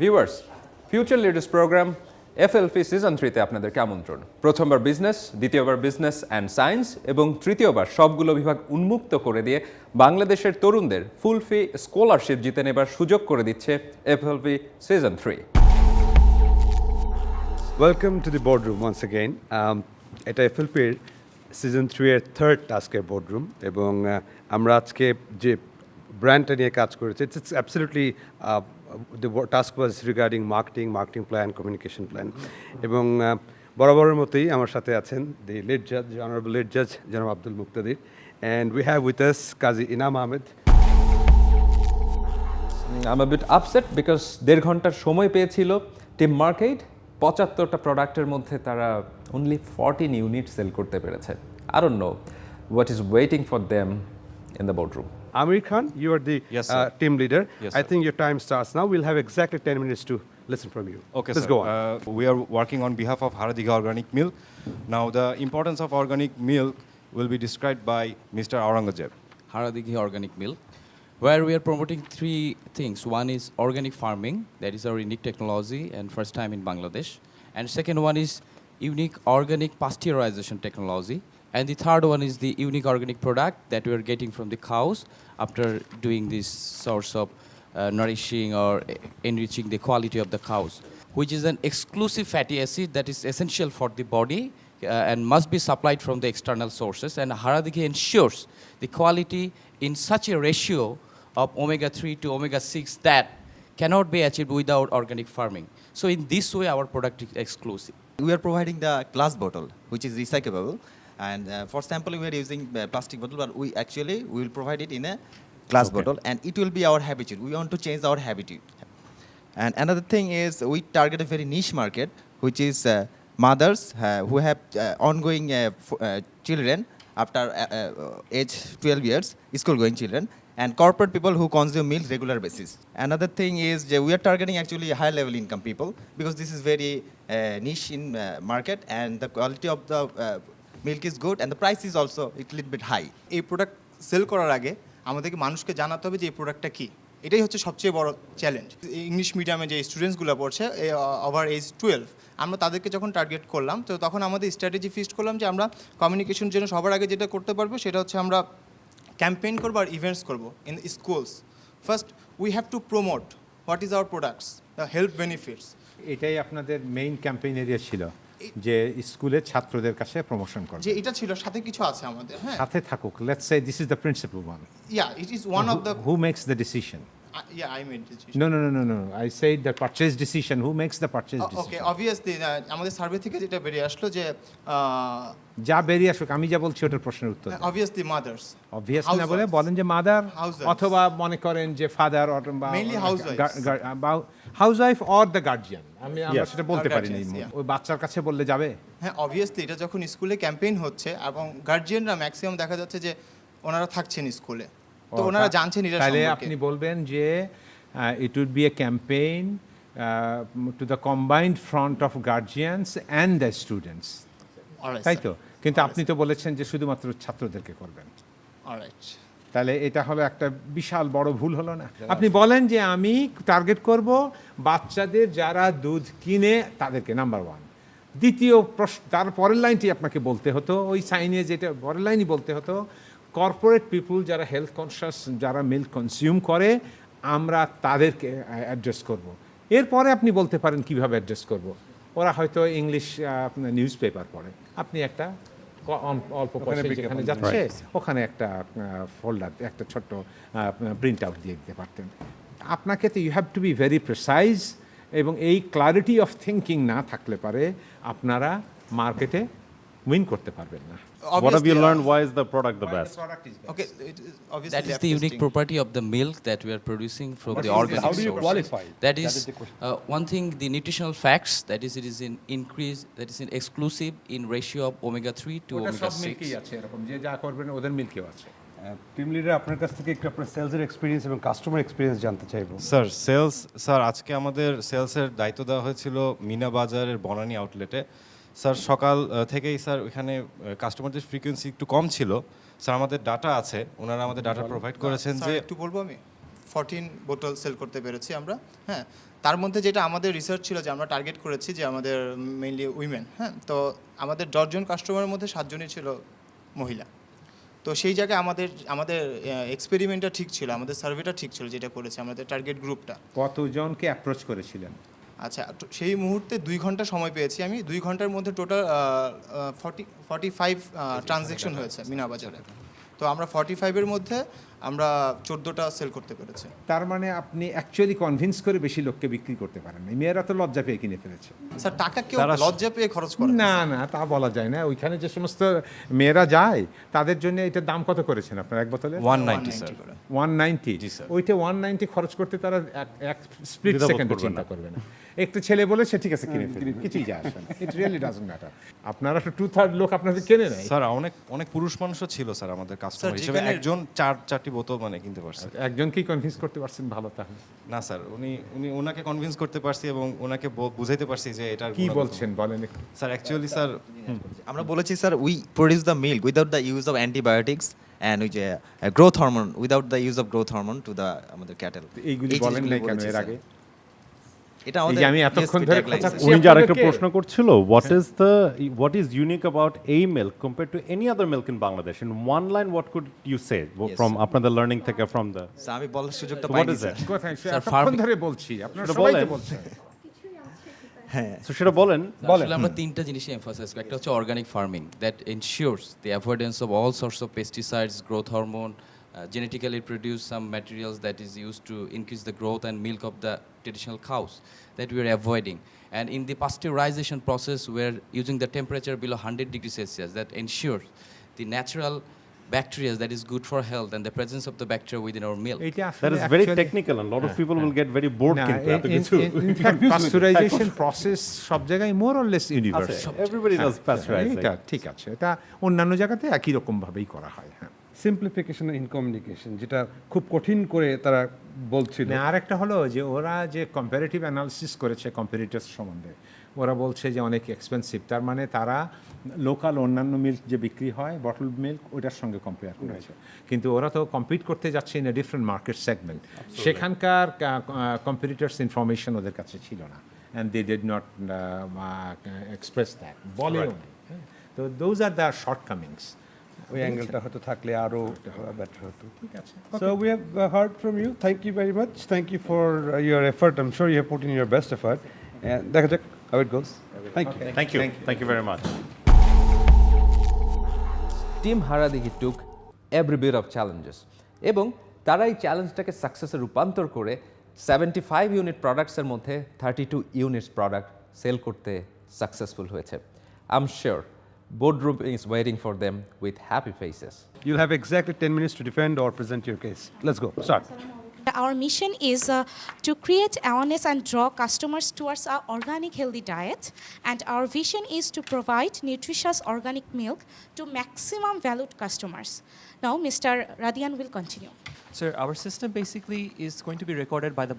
Viewers, future leaders program FLP season 3-তে আপনাদেরকে আমন্ত্রণ। প্রথমবার বিজনেস, দ্বিতীয়বার বিজনেস অ্যান্ড সায়েন্স এবং তৃতীয়বার সবগুলো বিভাগ উন্মুক্ত করে দিয়ে বাংলাদেশের তরুণদের ফুল ফি স্কলারশিপ জিতে নেবার সুযোগ করে দিচ্ছে FLP season 3। Welcome to the boardroom once again. এটা এফএলপির সিজন 3 এর থার্ড টাস্কের boardroom এবং আমরা আজকে যে ব্র্যান্ডটা নিয়ে কাজ করেছি it's absolutely the task was regarding marketing plan, communication plan এবং বরাবরের মতোই আমার সাথে আছেন the lead judge, honorable lead judge জনাব আব্দুল মুক্তাদির, and we have with us Kazi Inam Ahmed. I'm a bit upset because 1.5 ঘন্টার সময় পেয়েছিল টিম মার্কেট। 75টা প্রোডাক্টের মধ্যে তারা only 14 ইউনিট সেল করতে পেরেছে। I don't know what is waiting for them in the boardroom. Amir Khan, you are the Yes, sir. team leader. Yes, I sir. think your time starts now. We'll have exactly 10 minutes to listen from you. Okay, Let's sir. go on. We are working on behalf of Haradigha Organic Milk. Now, the importance of organic milk will be described by Mr. Aurangzeb. Haradighi Organic Milk, where we are promoting three things. One is organic farming, that is our unique technology and first time in Bangladesh. And second one is unique organic pasteurization technology. And the third one is the unique organic product that we are getting from the cows after doing this source of nourishing or enriching the quality of the cows, which is an exclusive fatty acid that is essential for the body and must be supplied from the external sources. And Haradighi ensures the quality in such a ratio of omega-3 to omega-6 that cannot be achieved without organic farming. So in this way, our product is exclusive. We are providing the glass bottle, which is recyclable. And for sampling, we are using plastic bottle, but we will provide it in a glass bottle, and it will be our habitude. We want to change our habitude. And another thing is we target a very niche market, which is mothers who have ongoing children after age 12 years, school-going children, and corporate people who consume milk regular basis. Another thing is we are targeting actually high-level income people because this is very niche in market, and the quality of the milk is good and the price is also a little bit high. এই product sell করার আগে আমাদেরকে মানুষকে জানাতে হবে যে এই প্রোডাক্টটা কী। এটাই হচ্ছে সবচেয়ে বড় চ্যালেঞ্জ। ইংলিশ মিডিয়ামে যে স্টুডেন্টসগুলো পড়ছে ওভার এজ 12, আমরা তাদেরকে যখন টার্গেট করলাম তো তখন আমাদের স্ট্র্যাটেজি ফিক্সড করলাম যে আমরা কমিউনিকেশন জন্য সবার আগে যেটা করতে পারবো সেটা হচ্ছে আমরা ক্যাম্পেইন করবো আর ইভেন্টস করবো in schools. First we have to promote what is our products, the health benefits. এটাই আপনাদের মেইন ক্যাম্পেইন এরিয়া ছিল যে স্কুলের ছাত্রদের কাছে প্রমোশন করবে। যে এটা ছিল, সাথে কিছু আছে আমাদের, হ্যাঁ সাথে থাকুক। Let's say this is the principal one. Yeah it is one of the who makes the decision? Yeah I made decision. No. I said the purchase decision. Who makes the purchase okay, decision? Obviously আমাদের survey থেকে যেটা বেরিয়ে আসলো যে যা বেরিয়ে আসুক, আমি যা বলছি ওটার প্রশ্নের উত্তর। অবভিয়াসলি মাদার্স, অবভিয়াসলি না বলে বলেন যে মাদার Housewives. অথবা মনে করেন যে ফাদার অথবা Mainly housewives. Housewife or the guardian. আমরা সেটা বলতে Or পারি না। guardians, yeah. ওই বাচ্চার কাছে বললে যাবে? হ্যাঁ অবভিয়াসলি এটা যখন স্কুলে ক্যাম্পেইন হচ্ছে এবং গার্জিয়ানরা ম্যাক্সিমাম দেখা যাচ্ছে যে ওনারা থাকছেন স্কুলে, তো ওনারা জানছেন এটা তাহলে সম্পর্কে। আপনি বলবেন যে it would be a campaign to the combined front of guardians and the students, Alright, তাই sir. তো? কিন্তু Alright, আপনি তো বলেছেন যে শুধুমাত্র ছাত্রদেরকে করবেন। Alright. তাহলে এটা হলো একটা বিশাল বড় ভুল হলো না? আপনি বলেন যে আমি টার্গেট করব বাচ্চাদের যারা দুধ কিনে তাদেরকে, নাম্বার ওয়ান। দ্বিতীয় প্রশ্ন, তার পরের লাইনটি আপনাকে বলতে হতো, ওই সাইনে যেটা পরের লাইনই বলতে হতো, কর্পোরেট পিপুল যারা হেলথ কনসিয়াস, যারা মিল্ক কনজিউম করে, আমরা তাদেরকে অ্যাড্রেস করব। এরপরে আপনি বলতে পারেন কিভাবে অ্যাড্রেস করব। ওরা হয়তো ইংলিশ নিউজ পেপার পড়ে, আপনি একটা অল্প পয়সায় যেখানে যাচ্ছে ওখানে একটা ফোল্ডার, একটা ছোট্ট প্রিন্ট আউট দিয়ে দিতে পারতেন। আপনাকে তো you have to be very precise, এবং এই ক্লারিটি অফ থিঙ্কিং না থাকলে পারে আপনারা মার্কেটে উইন করতে পারবেন না। What have you Obviously, learned? Why is the product the best? Okay, it is obviously That is lab the unique testing. property of the milk that we are producing from the organic How do you sources. qualify? That is the question. one thing. The nutritional facts, that is, it is in increase. That is in exclusive in ratio of omega-3 to ওটা সব omega-6. মিল্কেই আছে এরকম, যে যা করবেন ওদের মিল্কেও আছে। Team leader, আপনার কাছ থেকে একটু আপনার সেলসের এক্সপিরিয়েন্স এবং কাস্টমার এক্সপিরিয়েন্স জানতে চাইবো। স্যার আজকে আমাদের সেলসের দায়িত্ব দেওয়া হয়েছিল মিনা বাজারের বনানী আউটলেটে। স্যার সকাল থেকেই স্যার ওখানে কাস্টমারদের ফ্রিকোয়েন্সি একটু কম ছিল। স্যার আমাদের ডাটা আছে, ওনারা আমাদের ডাটা প্রোভাইড করেছেন স্যার, যে একটু বলবো আমি 14 বোতল সেল করতে পেরেছি আমরা, হ্যাঁ। তার মধ্যে যেটা আমাদের রিসার্চ ছিল যে আমরা টার্গেট করেছি যে আমাদের মেইনলি উইমেন, হ্যাঁ, তো আমাদের 10জন কাস্টমারের মধ্যে 7জনই ছিল মহিলা। তো সেই জায়গায় আমাদের এক্সপেরিমেন্টটা ঠিক ছিল, আমাদের সার্ভেটা ঠিক ছিল যেটা করেছে আমাদের টার্গেট গ্রুপটা। কতজনকে অ্যাপ্রোচ করেছিলেন? আচ্ছা, তো সেই মুহূর্তে 2 ঘন্টা সময় পেয়েছি আমি। 2 ঘন্টার মধ্যে টোটাল 45 ট্রানজ্যাকশন হয়েছে মিনা বাজারে। তো আমরা 45-এর মধ্যে আমরা 14টা সেল করতে পেরেছি। তার মানে আপনি অ্যাকচুয়ালি কনভিন্স করে বেশি লোককে বিক্রি করতে পারেন না। মেয়েরা তো লজ্জা পেয়ে কিনে ফেলেছে। স্যার, টাকা কেউ লজ্জা পেয়ে খরচ করে না না, তা বলা যায় না। ওইখানে যে সমস্ত মেয়েরা যায় তাদের জন্য এটার দাম কত করেছেন আপনার এক বোতলে? 190 স্যার। 190। জি, স্যার। ওইটা 190 খরচ করতে তারা এক স্প্লিট সেকেন্ডে চিন্তা করবে না। একটু ছেলে বলে সে ঠিক আছে কিনে ফেলবে, কিছুই যায় আসে না। It really doesn't matter. আপনারা তো 2/3 লোক আপনাদের কেনে নেয়। স্যার অনেক পুরুষ মানুষও ছিল স্যার আমাদের কাস্টমার স্যার, হিসেবে। যেখানে- একজন 4টি বোতল মানে কিনতে পারছে। একজনকেই কনভিন্স করতে পারছেন, ভালো তাহলে। না স্যার, ওনাকে কনভিন্স করতে পারছি এবং ওনাকে বুঝাইতে পারছি যে এটার কি গুণাগুণ। বলছেন বলেন একটু। স্যার অ্যাকচুয়ালি স্যার আমরা বলেছি sir we produce the milk without the use of antibiotics and ওই যে growth hormone without the use of growth hormone to the আমাদের ক্যাটেল। এইগুলি বলেন নাই কেন এর আগে? এটা এই আমাদের যে আমি এতক্ষণ USP ধরে tagline, কথা স্যার। বলছি। উনি যে আরেকটা আপনাদেরকে- প্রশ্ন করছিল what is unique about a milk compared to any other milk in Bangladesh? In one line, what could you say from আপনাদের learning থেকে from the স্যার, আমি বলার সুযোগটা So what পাইনি is স্যার। that? কোথায় সে স্যার, এতক্ষণ farming- ধরে বলছি, আপনারা সেটা সবাই তো বলেন। বলছেন। So সেটা বলেন। আসলে আমরা তিনটা জিনিসই এমফাসাইজ করি। একটা হচ্ছে organic farming that ensures the avoidance of all sorts of pesticides, growth hormone, genetically produced some materials that is used to increase the growth and milk of the traditional cows that we are avoiding. And in the pasteurization process, we're using the temperature below 100 degrees Celsius that ensures the natural bacteria that is good for health and the presence of the bacteria within our milk. এইটা আসলে That is very actually- technical and a lot of people will get very bored না, কিন্তু এত কিছু। in fact, pasteurization process সব জায়গায় more or less universal। Everybody does pasteurizing. এটা ঠিক আছে, এটা অন্যান্য জায়গাতে একই রকম ভাবেই করা হয়। হ্যাঁ, সিম্পলিফিকেশন ইন কমিউনিকেশন, যেটা খুব কঠিন করে তারা বলছিল। না, আর একটা হলো যে ওরা যে কম্পারেটিভ অ্যানালিসিস করেছে কম্পিটিটর্স সম্বন্ধে, ওরা বলছে যে অনেক এক্সপেন্সিভ। তার মানে তারা লোকাল অন্যান্য মিল্ক যে বিক্রি হয় বটল মিল্ক, ওটার সঙ্গে কম্পেয়ার করেছে। কিন্তু ওরা তো কম্পিট করতে যাচ্ছে in a different market segment. সেখানকার কম্পিটিটর্স ইনফরমেশন ওদের কাছে ছিল না, and they did not express that, বলেও নি। তো দোজ আর দ্য শর্টকামিংস। ওই অ্যাঙ্গেলটা হয়তো থাকলে আরো বেটার হতো। ঠিক আছে। So we have heard from you. Thank you very much. Thank you for your effort. I'm sure you have put in your best effort. And দেখা যাক how it goes. Thank you. Thank you very much. Team Haradighi took every bit of challenges, এবং তারা এই চ্যালেঞ্জটাকে সাকসেসে রূপান্তর করে 75 unit প্রোডাক্টসের মধ্যে 32 units product sell করতে সাকসেসফুল হয়েছে। I am sure boardroom is waiting for them with happy faces. You'll have exactly 10 minutes to defend or present your case. Let's go. Start. Our mission is to create awareness and draw customers towards our organic healthy diet, and our vision is to provide nutritious organic milk to maximum valued customers. Now, Mr. Radian will continue. Sir, our system basically is going to be recorded by the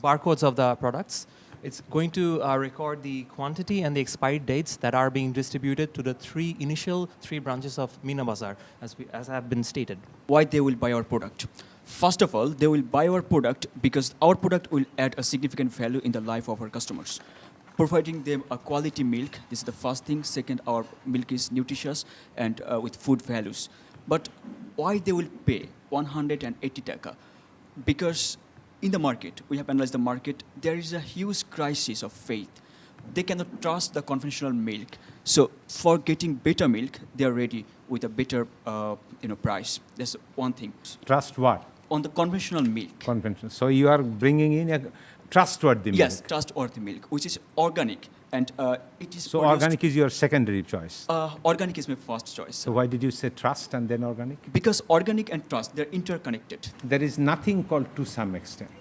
barcodes of the products. It's going to record the quantity and the expiry dates that are being distributed to the initial three branches of Mina Bazaar, as have been stated. Why they will buy our product? First of all, they will buy our product because our product will add a significant value in the life of our customers. Providing them a quality milk, this is the first thing. Second, our milk is nutritious and with food values. But why they will pay 180 taka? Because in the market, we have analyzed the market, there is a huge crisis of faith. They cannot trust the conventional milk. So for getting better milk, they are ready with a better price. That's one thing. Trust what? On the conventional milk. Conventional. So you are bringing in a trustworthy milk. Yes, trustworthy milk, which is organic. And it is So produced- organic is your secondary choice. Organic is my first choice. So why did you say trust and then organic? Because organic and trust, they're interconnected. There is nothing called to some extent.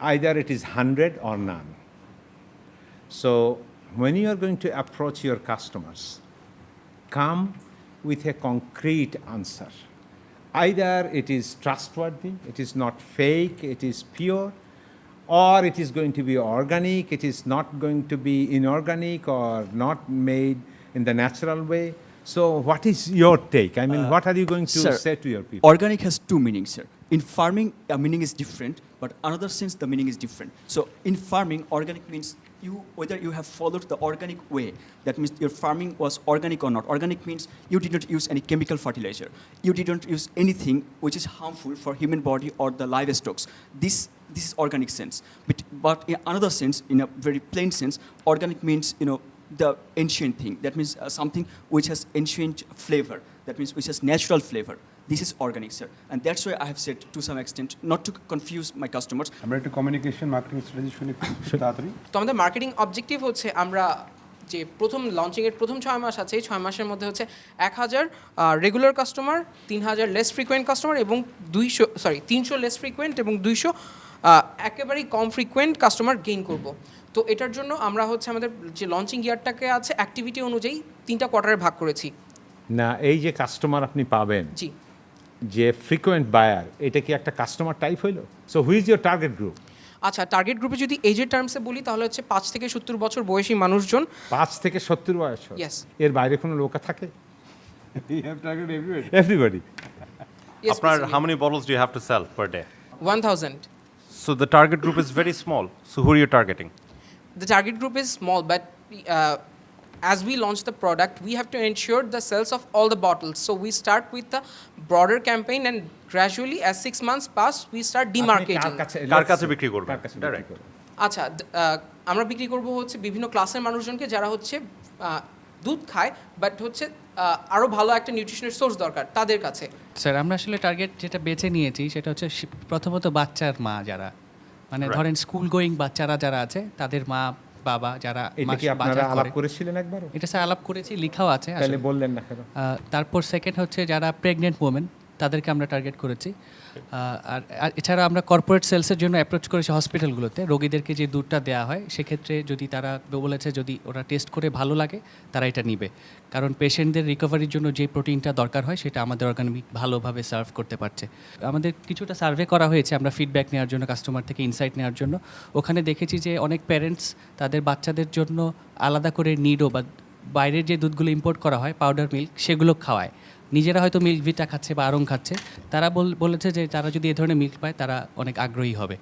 Either it is 100 or none. So when you are going to approach your customers, come with a concrete answer. Either it is trustworthy, it is not fake, it is pure, or it is going to be organic, it is not going to be inorganic or not made in the natural way. So what is your take? I mean, what are you going to Sir, say to your people? Organic has two meanings, sir. in farming, meaning is different, but another sense the meaning is different. So in farming, organic means whether you have followed the organic way, that means your farming was organic or not. Organic means you did not use any chemical fertilizer. You didn't use anything which is harmful for human body or the livestock. This is organic sense. But in another sense, in a very plain sense, organic means, the ancient thing. That means something which has ancient flavor. That means which has natural flavor. This is organic, sir. And that's why I have said, to some extent, not to confuse my customers. আমরা একটু communication marketing strategy শুনি একটু তাড়াতাড়ি। তো আমাদের marketing objective হচ্ছে আমরা যে প্রথম লঞ্চিংয়ের প্রথম 6 মাস আছে, এই 6 মাসের মধ্যে হচ্ছে 1000 regular customer, 3000 less frequent customer এবং 300 লেস ফ্রিকোয়েন্ট এবং 200 একেবারেই কম ফ্রিকোয়েন্ট কাস্টমার গেইন করব। তো এটার জন্য আমরা হচ্ছে আমাদের যে লঞ্চিং ইয়ারটাকে আছে অ্যাক্টিভিটি অনুযায়ী 3টা কোয়ার্টারে ভাগ করেছি। না, এই যে কাস্টমার আপনি পাবেন, জি, যে ফ্রিকোয়েন্ট বায়ার, এটা কি একটা কাস্টমার টাইপ হইলো? So Hui is your target group? আচ্ছা, টার্গেট গ্রুপে যদি এজের টার্মসে বলি তাহলে হচ্ছে 5 থেকে 70 বছর বয়সী মানুষজন। 5 থেকে 70 বয়স? ইয়েস। এর বাইরে কোনো লোক থাকে? You have targeted everybody. Everybody. Yes, আপনার basically. how many bottles do you have to sell per day? 1000. So the target group is very small. So who are you targeting? The target group is small, but as we launch the product, we have to ensure the sales of all the bottles. So we start with the broader campaign, and gradually, as 6 months pass, we start demarcating. কার কাছে বিক্রি করবেন? কার কাছে Direct. বিক্রি করবেন? আচ্ছা, আমরা বিক্রি করব হচ্ছে বিভিন্ন ক্লাসের মানুষজনকে যারা হচ্ছে দুধ খায় বাট হচ্ছে আরও ভালো একটা নিউট্রিশনের সোর্স দরকার তাদের কাছে। স্যার, আমরা আসলে টার্গেট যেটা বেছে নিয়েছি সেটা হচ্ছে প্রথমত বাচ্চার মা যারা, মানে ধরেন স্কুল গোয়িং বাচ্চারা যারা আছে, তাদের মা বাবা যারা। এটা কি আপনারা আলাপ করেছিলেন একবারও? এটা স্যার আলাপ করেছি, লেখাও আছে। তাহলে বললেন না কেন? তারপর সেকেন্ড হচ্ছে যারা প্রেগনেন্ট ওমেন, তাদেরকে আমরা টার্গেট করেছি। আর এছাড়া আমরা কর্পোরেট সেলসের জন্য অ্যাপ্রোচ করেছি হসপিটালগুলোতে। রোগীদেরকে যে দুধটা দেওয়া হয় সেক্ষেত্রে যদি তারা বলেছে যদি ওরা টেস্ট করে ভালো লাগে তারা এটা নিবে, কারণ পেশেন্টদের রিকভারির জন্য যে প্রোটিনটা দরকার হয় সেটা আমাদের অর্গানিক ভালোভাবে সার্ভ করতে পারছে। আমাদের কিছুটা সার্ভে করা হয়েছে আমরা ফিডব্যাক নেওয়ার জন্য, কাস্টমার থেকে ইনসাইট নেওয়ার জন্য। ওখানে দেখেছি যে অনেক প্যারেন্টস তাদের বাচ্চাদের জন্য আলাদা করে নিডো বা বাইরের যে দুধগুলো ইম্পোর্ট করা হয় পাউডার মিল্ক সেগুলো খাওয়ায়। নিজেরা হয়তো মিল্ক ভিটা খাচ্ছে বা আরং খাচ্ছে, তারা বলেছে যে তারা যদি এ ধরনের মিল্ক পায় তারা অনেক আগ্রহী হবে।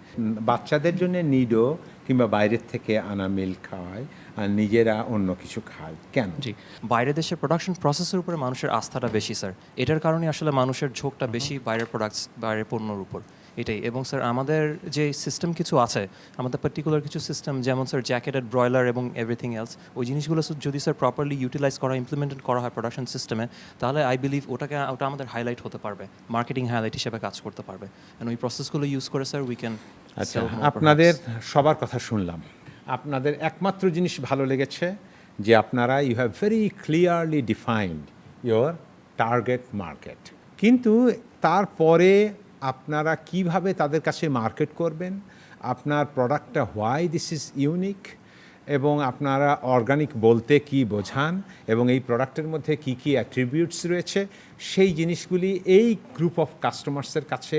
বাচ্চাদের জন্য নিডো কিংবা বাইরের থেকে আনা মিল্ক খাওয়ায় আর নিজেরা অন্য কিছু খায় কেন? জি, বাইরের দেশের প্রোডাকশন প্রসেসের উপরে মানুষের আস্থাটা বেশি স্যার, এটার কারণে আসলে মানুষের ঝোঁকটা বেশি বাইরের প্রোডাক্টস, বাইরের পণ্যর উপর। এটাই। এবং স্যার আমাদের যে সিস্টেম কিছু আছে, আমাদের পার্টিকুলার কিছু সিস্টেম, যেমন স্যার জ্যাকেটেড ব্রয়লার এবং এভরিথিং এলস, ওই জিনিসগুলো যদি স্যার প্রপারলি ইউটিলাইজ করা, ইমপ্লিমেন্ট করা হয় প্রোডাকশন সিস্টেমে, তাহলে আই বিলিভ ওটা আমাদের হাইলাইট হতে পারবে, মার্কেটিং হাইলাইট হিসেবে কাজ করতে পারবে। অ্যান্ড ওই প্রসেসগুলো ইউজ করে স্যার উই ক্যান। আচ্ছা, আপনাদের সবার কথা শুনলাম, আপনাদের একমাত্র জিনিস ভালো লেগেছে যে আপনারা you have very clearly defined your target market, কিন্তু তারপরে আপনারা কিভাবে তাদের কাছে মার্কেট করবেন, আপনার প্রোডাক্টটা হোয়াই দিস ইজ ইউনিক, এবং আপনারা অর্গানিক বলতে কি বোঝান এবং এই প্রোডাক্টের মধ্যে কি কি অ্যাট্রিবিউটস রয়েছে, সেই জিনিসগুলি এই গ্রুপ অফ কাস্টমার্সের কাছে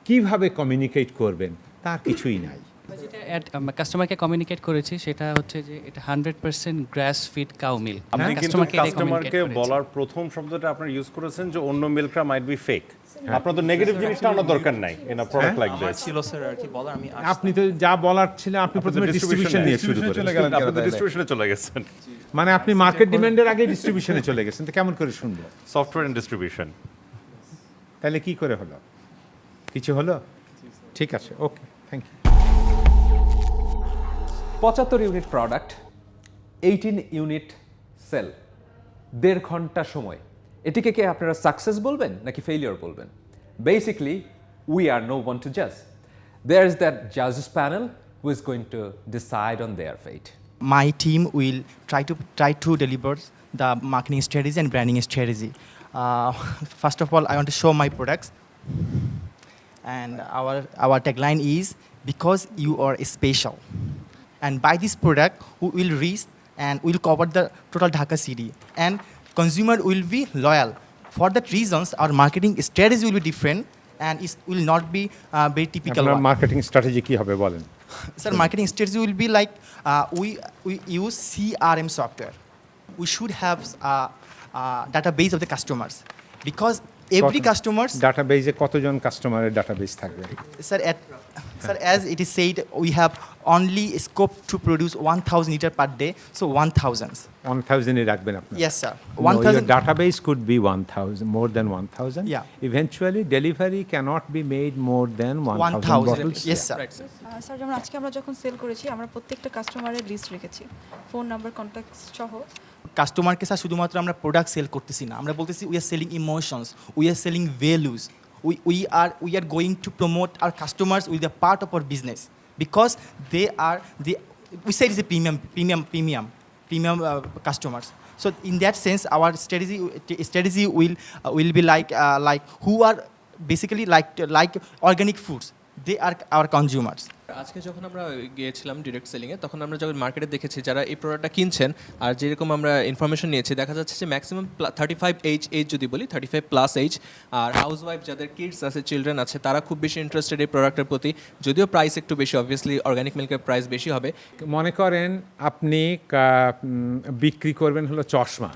কিভাবে কমিউনিকেট করবেন তার কিছুই নাই। যেটা কাস্টমারকে কমিউনিকেট করেছি সেটা হচ্ছে যে এটা 100% গ্রাস ফিড কাউ মিল্ক। আপনি কিন্তু কাস্টমারকে বলার প্রথম শব্দটা আপনারা ইউজ করেছেন যে অন্য মিল্করা মাইট বি ফেক। আপনার তো নেগেটিভ জিনিসটা আনার দরকার নাই in a product like this. ছিল স্যার আর কি বলার, আমি আপনি তো যা বলার ছিল আপনি প্রথমে ডিস্ট্রিবিউশন নিয়ে শুরু করেন, আপনি তো ডিস্ট্রিবিউশনে চলে গেছেন, মানে আপনি মার্কেট ডিমান্ডের আগে ডিস্ট্রিবিউশনে চলে গেছেন, তো কেমন করে শুনবো? Software and distribution. তাহলে কি করে হলো? কিছু হলো? ঠিক আছে, okay, thank you. 75 unit product, 18 unit sale, 1.5 ঘন্টা সময়, এটিকে কি আপনারা সাকসেস বলবেন নাকি ফেলিওর বলবেন? Basically we are no one to জাজ, দেয়ার ইজ দ্যাট জাজেস panel who is going to decide on their fate. My team will try to deliver the marketing strategy and branding strategy. First of all, I want to show my products, and our tagline is because you are special. And by this product, we will reach and we will cover the total Dhaka city, and consumer will be loyal. For that reasons, our marketing strategy will be different, and it will not be very typical. আপনার marketing strategy কি হবে বলেন? Sir, marketing strategy will be like we use CRM software. We should have a database of the customers, because every customers ডাটাবেজে কতজন কাস্টমারের database থাকবে? sir as it is said we have only scope to produce 1000 liter per day, so 1000. 1000 রাখবেন আপনি? Yes sir, No, your 1000. database could be 1000, more than 1000. Yeah. Eventually, delivery cannot be made more than 1000 1000. bottles. Yes sir. Sir যেমন আজকে আমরা যখন sell করেছি আমরা প্রত্যেকটা কাস্টমারের লিস্ট রেখেছি, ফোন নাম্বার, কন্ট্যাক্ট সহ। কাস্টমারকে স্যার শুধুমাত্র আমরা প্রোডাক্ট সেল করতেছি না, আমরা বলতেছি we are selling emotions, we are selling values, we are going to promote our customers with a part of our business because we say it's a premium customers. So in that sense our strategy will be like who are basically like organic foods, they are our consumers. আজকে যখন আমরা গিয়েছিলাম direct সেলিংয়ে, তখন আমরা যখন মার্কেটে দেখেছি যারা এই প্রোডাক্টটা কিনছেন আর যেরকম আমরা ইনফরমেশন নিয়েছি, দেখা যাচ্ছে যে ম্যাক্সিমাম 35 এইজ যদি বলি 35+ এইজ, আর হাউস ওয়াইফ যাদের কিডস আছে, চিলড্রেন আছে, তারা খুব বেশি ইন্টারেস্টেড এই প্রোডাক্টের প্রতি। যদিও প্রাইস একটু বেশি, অবভিয়াসলি অর্গানিক মিল্কের প্রাইস বেশি হবে। মনে করেন আপনি বিক্রি করবেন হলো চশমা,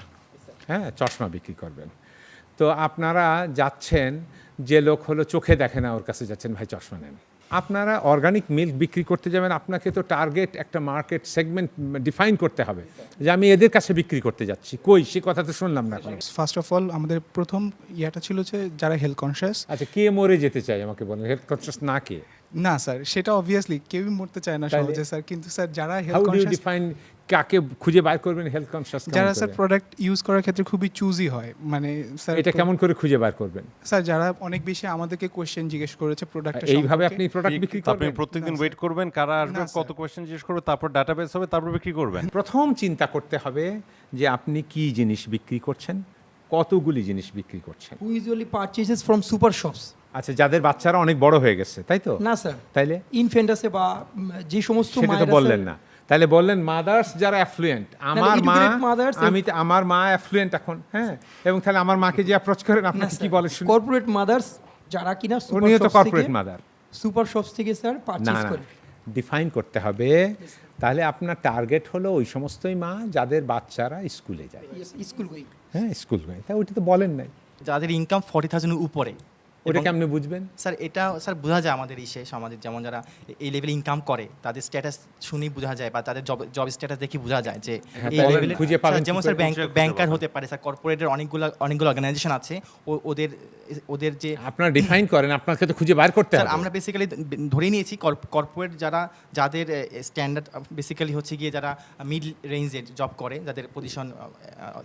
হ্যাঁ চশমা বিক্রি করবেন, তো আপনারা যাচ্ছেন, যে লোক হলো চোখে দেখে না ওর কাছে যাচ্ছেন, ভাই চশমা নেন। আপনারা অর্গানিক মিল্ক বিক্রি করতে যাবেন, আপনাকে তো টার্গেট একটা মার্কেট সেগমেন্ট ডিফাইন করতে হবে যে আমি এদের কাছে বিক্রি করতে যাচ্ছি। কই সে কথা তো শুনলাম না। ফার্স্ট অফ অল আমাদের প্রথম ইয়াটা ছিল যে যারা হেলথ কনসিয়াস। আচ্ছা, কে মরে যেতে চায় আমাকে বলেন? হেলথ কনসিয়াস না কে? না স্যার, সেটা অবভিয়াসলি কেউই মরতে চায় না সহজে স্যার, কিন্তু স্যার যারা হেলথ কনসিয়াস, ডিফাইন কাকে খুঁজে বার করবেন হেলথ কনসিয়াস? যারা স্যার প্রোডাক্ট ইউজ করার ক্ষেত্রে খুবই চুজি হয়, মানে স্যার এটা কেমন করে খুঁজে বার করবেন? স্যার যারা অনেক বেশি আমাদেরকে কোশ্চেন জিজ্ঞেস করেছে প্রোডাক্টের এইভাবে আপনি প্রোডাক্ট বিক্রি করবেন? আপনি প্রত্যেকদিন ওয়েট করবেন কারা আসবে, কত কোশ্চেন জিজ্ঞেস করবে, তারপর ডাটাবেস হবে, তারপর বিক্রি করবেন। প্রথম চিন্তা করতে হবে যে আপনি কি জিনিস বিক্রি করছেন, কতগুলি জিনিস বিক্রি করছেন। Who usually purchases from super shops? আচ্ছা, যাদের বাচ্চারা অনেক বড় হয়ে গেছে, তাই তো? না স্যার, তাইলে ইনফ্যান্ট আছে বা যে সমস্ত সেটা তো বললেন না। তাহলে বললেন মাদার্স যারা অ্যাফ্লুয়েন্ট, আমার মা অ্যাফ্লুয়েন্ট এখন, হ্যাঁ, এবং তাহলে আমার মাকে যে অ্যাপ্রোচ করেন আপনি কি বলেন? কর্পোরেট মাদার্স যারা কিনা কর্পোরেট মাদার সুপার শপস থেকে স্যার পারচেজ করে। ডিফাইন করতে হবে। তাহলে আপনার টার্গেট হলো ওই সমস্তই মা যাদের বাচ্চারা স্কুলে যায়, স্কুল গোয়িং, হ্যাঁ স্কুল গোয়িং। তা ওইটা তো বলেন নাই। যাদের ইনকাম 40,000 এর উপরে, ওটা কেমনে বুঝবেন স্যার? এটা স্যার বোঝা যায় আমাদের সমাজের, যেমন যারা এই লেভেলে ইনকাম করে তাদের স্ট্যাটাস শুনেই বোঝা যায়, বা তাদের জব স্ট্যাটাস দেখে বোঝা যায় যে এই লেভেলে খুঁজে পাবেন। যেমন স্যার ব্যাংকার হতে পারে, স্যার কর্পোরেটের অনেকগুলো অর্গানাইজেশন আছে, ওদের যে আপনারা ডিফাইন করেন, আপনাকে তো খুঁজে বার করতে হবে। স্যার আমরা বেসিক্যালি ধরে নিয়েছি কর্পোরেট যাদের স্ট্যান্ডার্ড বেসিক্যালি হচ্ছে গিয়ে যারা মিড রেঞ্জের জব করে, যাদের পজিশন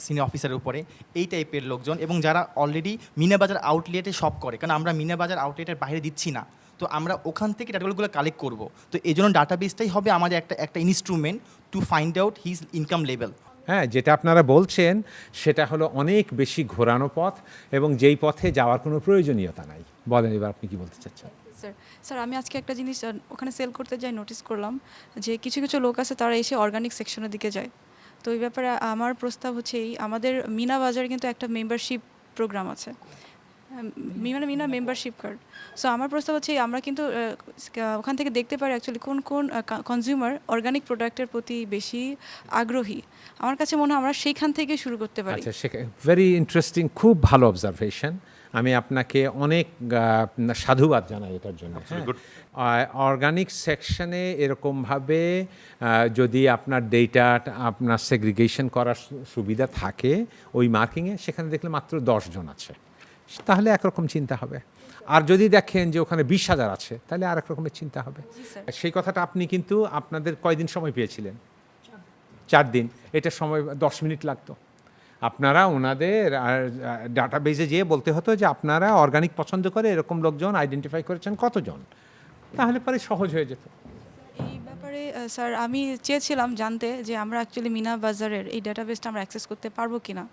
সিনিয়র অফিসারের উপরে, এই টাইপের লোকজন, এবং যারা অলরেডি মিনা বাজার আউটলেটে শপ করে, কারণ আমরা মিনা বাজার আউটলেটের বাইরে দিচ্ছি না, তো আমরা ওখান থেকে ডাটাগুলো কালেক্ট করব। তো এই জন্য ডাটাবেসটাই হবে আমাদের একটা instrument to find out his income level. হ্যাঁ, যেটা আপনারা বলছেন সেটা হলো অনেক বেশি ঘোরানো পথ, এবং যেই পথে যাওয়ার কোনো প্রয়োজনীয়তা নাই। বলেন এবার আপনি কি বলতে চাচ্ছেন? স্যার আমি আজকে একটা জিনিস ওখানে সেল করতে যাই, নোটিস করলাম যে কিছু কিছু লোক আছে তারা এসে অর্গানিক সেকশনের দিকে যায়। তো এই ব্যাপারে আমার প্রস্তাব হচ্ছে এই, আমাদের মিনা বাজারে কিন্তু একটা মেম্বারশিপ প্রোগ্রাম আছে, মিনা মেম্বারশিপ কার্ড। সো আমার প্রস্তাব হচ্ছে আমরা কিন্তু ওখান থেকে দেখতে পারি অ্যাকচুয়ালি কোন কোন কনজিউমার অর্গানিক প্রোডাক্টের প্রতি বেশি আগ্রহী। আমার কাছে মনে হয় আমরা সেইখান থেকে শুরু করতে পারি। আচ্ছা, ভেরি ইন্টারেস্টিং, খুব ভালো অবজারভেশন। আমি আপনাকে অনেক সাধুবাদ জানাই এটার জন্য। অর্গানিক সেকশনে এরকমভাবে যদি আপনার ডেটা আপনার সেগ্রিগেশন করার সুবিধা থাকে ওই মার্কিংয়ে, সেখানে দেখলে মাত্র 10 জন আছে, তাহলে একরকম চিন্তা হবে। আর যদি দেখেন যে ওখানে 20,000 আছে, তাহলে আর এক রকমের চিন্তা হবে। সেই কথাটা আপনি কিন্তু আপনাদের কয়দিন সময় পেয়েছিলেন? 4 দিন। এটা সময় 10 মিনিট লাগতো। আপনারা ওনাদের ডাটাবেজে যেয়ে বলতে হতো যে আপনারা অর্গানিক পছন্দ করে এরকম লোকজন আইডেন্টিফাই করেছেন কতজন, তাহলে পরে সহজ হয়ে যেত। এই ব্যাপারে স্যার আমি চেয়েছিলাম জানতে যে আমরা অ্যাকচুয়ালি মিনা বাজারের এই ডাটাবেসটা আমরা অ্যাক্সেস করতে পারবো কিনা।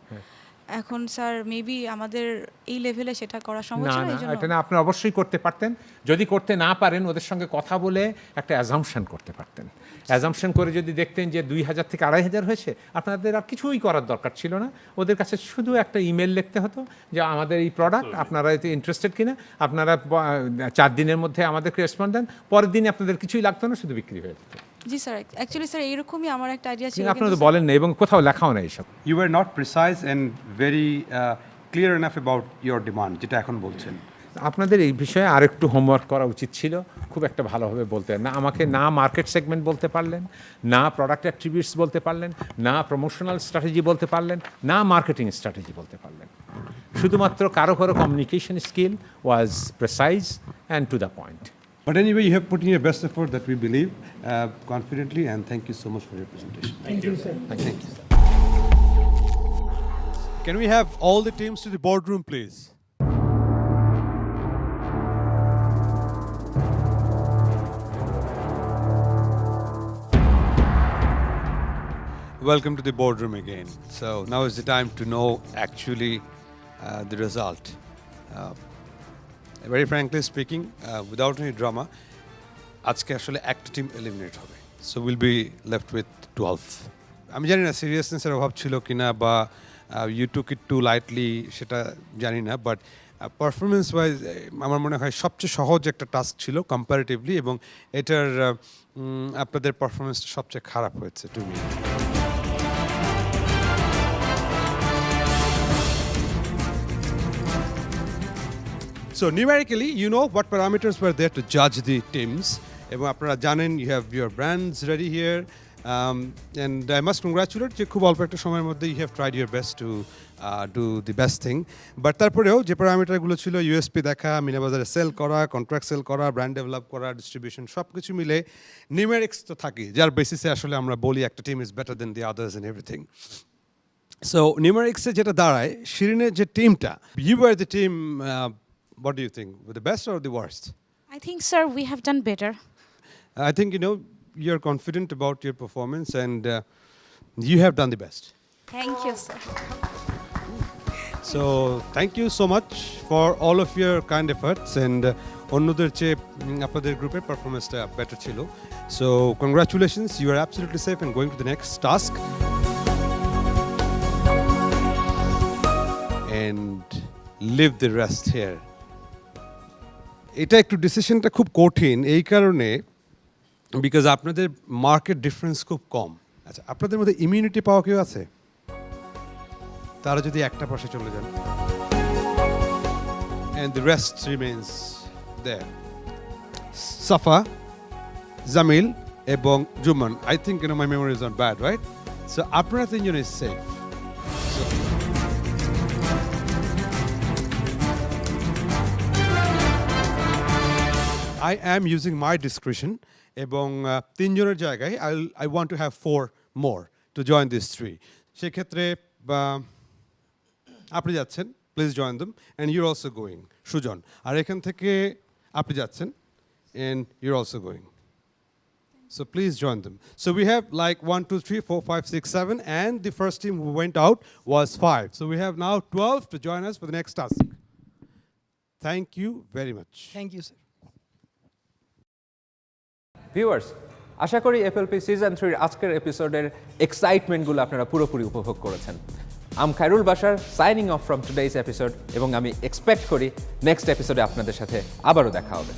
এখন স্যার মেবি আমাদের এই লেভেলে সেটা করা সম্ভব না, না। এটা না, আপনি অবশ্যই করতে পারতেন। যদি করতে না পারেন ওদের সঙ্গে কথা বলে একটা অ্যাজাম্পশন করতে পারতেন। অ্যাজাম্পশন করে যদি দেখতেন যে 2,000 থেকে 2,500 হয়েছে, আপনাদের আর কিছুই করার দরকার ছিল না। ওদের কাছে শুধু একটা ইমেল লিখতে হতো যে আমাদের এই প্রোডাক্ট আপনারা এতে ইন্টারেস্টেড কিনা, আপনারা 4 দিনের মধ্যে আমাদেরকে রেসপন্ড দেন, পরের দিনে আপনাদের কিছুই লাগতো না, শুধু বিক্রি হয়ে যেত। জি স্যার, অ্যাকচুয়ালি স্যার এইরকমই আমার একটা আইডিয়া ছিল। আপনারা তো বলেন না এবং কোথাও লেখাও নেই সব। You were not precise and very clear enough about your demand, যেটা এখন বলছেন? আপনাদের এই বিষয়ে আরেকটু হোমওয়ার্ক করা উচিত ছিল, খুব একটা ভালোভাবে বলতে না আমাকে না মার্কেট সেগমেন্ট বলতে পারলেন, না প্রোডাক্ট অ্যাট্রিবিউটস বলতে পারলেন, না প্রমোশনাল স্ট্র্যাটেজি বলতে পারলেন, না মার্কেটিং স্ট্র্যাটেজি বলতে পারলেন। শুধুমাত্র কারো communication skill was precise and to the point. But anyway, you have put in your best effort that we believe confidently, and thank you so much for your presentation. Thank you, sir. Thank you. Can we have all the teams to the boardroom, please? Welcome to the boardroom again. So now is the time to know actually the result. Very frankly speaking, without any drama, আজকে আসলে একটা team eliminate হবে। So we'll be left with 12. আমি জানি না সিরিয়াসনেসের অভাব ছিল কিনা বা you took it too lightly সেটা জানি না, বাট পারফরমেন্স ওয়াইজ আমার মনে হয় সবচেয়ে সহজ একটা টাস্ক ছিল কম্পারেটিভলি, এবং এটার আপনাদের পারফরমেন্সটা সবচেয়ে খারাপ হয়েছে to me. So numerically, you know what parameters were there to judge the teams. এবং আপনারা জানেন, you have your brands ready here. And I must congratulate যে খুব অল্প একটা সময়ের মধ্যে you have tried your best to do the best thing. But তারপরেও যে প্যারামিটারগুলো ছিল, ইউএসপি দেখা, মিনা বাজারে সেল করা, কন্ট্রাক্ট সেল করা, ব্র্যান্ড ডেভেলপ করা, ডিস্ট্রিবিউশন, সব কিছু মিলে নিউমেরিক্স তো থাকি, যার বেসিসে আসলে আমরা বলি একটা team is better than the others and everything. So নিউমেরিক্সে যেটা দাঁড়ায়, শিরিনের যে টিমটা, you are the team, what do you think? The best or the worst? I think, sir, we have done better. I think, you're confident about your performance, and you have done the best. Thank you, sir. So thank you so much for all of your kind efforts, and অন্যদের চেয়ে আপনাদের গ্রুপের পারফরমেন্সটা better ছিল। So congratulations, you are absolutely safe and going to the next task. And live the rest here. এটা একটু ডিসিশনটা খুব কঠিন এই কারণে, বিকজ আপনাদের মার্কেট ডিফারেন্স খুব কম। আচ্ছা, আপনাদের মধ্যে ইমিউনিটি পাওয়া কেউ আছে? তারা যদি একটা পাশে চলে যান, and the rest remains there. সাফা, জামিল এবং জুমান, I think my memory is not bad, right? So আপনারা তিনজন is safe. I am using my discretion, এবং তিনজনের জায়গায় I want to have 4 more to join these 3. সেক্ষেত্রে আপনি যাচ্ছেন, please join them, and you're also going. Sujan, আর এখান থেকে আপনি যাচ্ছেন, and you're also going. So please join them. So we have like 1, 2, 3, 4, 5, 6, 7, and the first team who went out was 5. So we have now 12 to join us for the next task. Thank you very much. Thank you, sir. Viewers, আশা করি FLP season 3 আজকের এপিসোডের এক্সাইটমেন্টগুলো আপনারা পুরোপুরি উপভোগ করেছেন। I'm Khairul Bashar, signing off from today's episode, এবং আমি এক্সপেক্ট করি নেক্সট এপিসোডে আপনাদের সাথে আবারও দেখা হবে।